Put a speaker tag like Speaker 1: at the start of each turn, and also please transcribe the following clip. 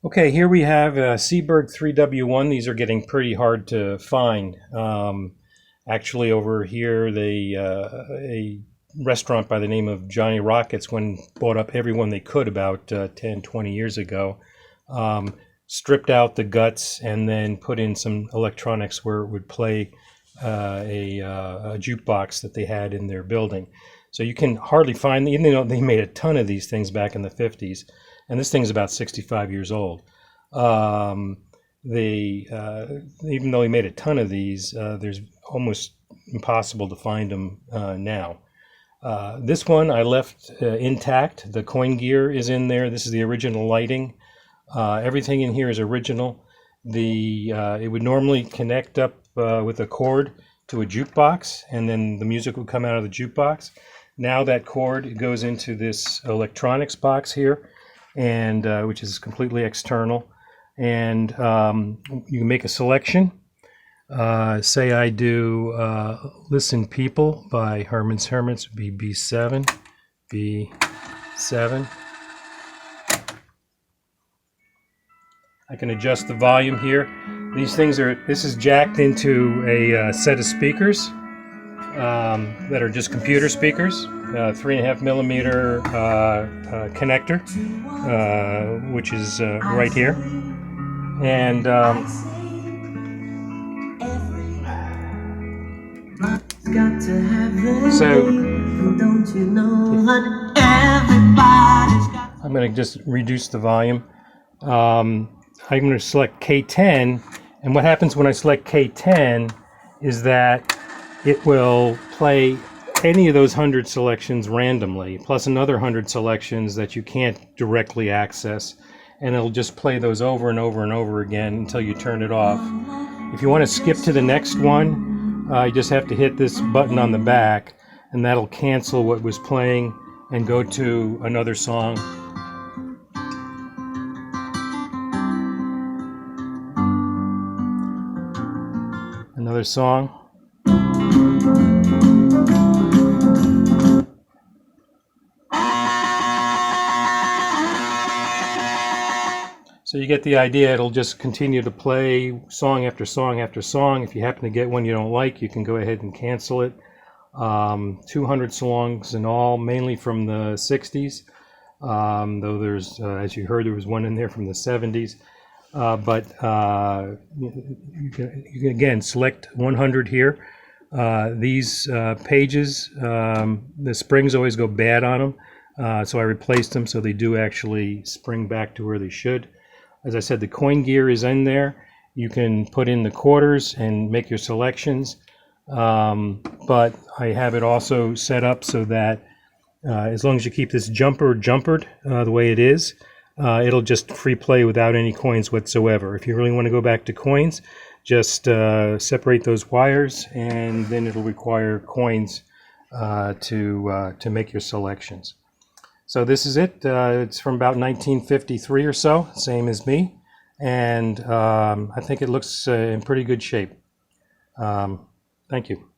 Speaker 1: Okay, here we have a Seeburg 3W1. These are getting pretty hard to find. Actually, over here, a restaurant by the name of Johnny Rockets bought up everyone they could about 10, 20 years ago. Stripped out the guts and then put in some electronics where it would play a jukebox that they had in their building. So you can hardly find, even though they made a ton of these things back in the 50s, and this thing's about 65 years old. Even though he made a ton of these, there's almost impossible to find them now. This one I left intact. The coin gear is in there. This is the original lighting. Everything in here is original. It would normally connect up with a cord to a jukebox, and then the music would come out of the jukebox. Now that cord goes into this electronics box here, and which is completely external. And you can make a selection. Say I do Listen People by Herman's Hermits, would be B7, B7. I can adjust the volume here. This is jacked into a set of speakers that are just computer speakers, 3.5 millimeter connector, which is right here. And so I'm going to just reduce the volume. I'm going to select K10, and what happens when I select K10 is that it will play any of those 100 selections randomly, plus another 100 selections that you can't directly access, and it'll just play those over and over and over again until you turn it off. If you want to skip to the next one, you just have to hit this button on the back, and that'll cancel what was playing and go to another song. Another song. So you get the idea. It'll just continue to play song after song after song. If you happen to get one you don't like, you can go ahead and cancel it. 200 songs in all, mainly from the 60s. Though there's, as you heard, there was one in there from the 70s. But you can again select 100 here. These pages, the springs always go bad on them, so I replaced them so they do actually spring back to where they should. As I said, the coin gear is in there. You can put in the quarters and make your selections, but I have it also set up so that as long as you keep this jumpered the way it is, it'll just free play without any coins whatsoever. If you really want to go back to coins, just separate those wires, and then it'll require coins to make your selections. So this is it. It's from about 1953 or so, same as me, and I think it looks in pretty good shape. Thank you.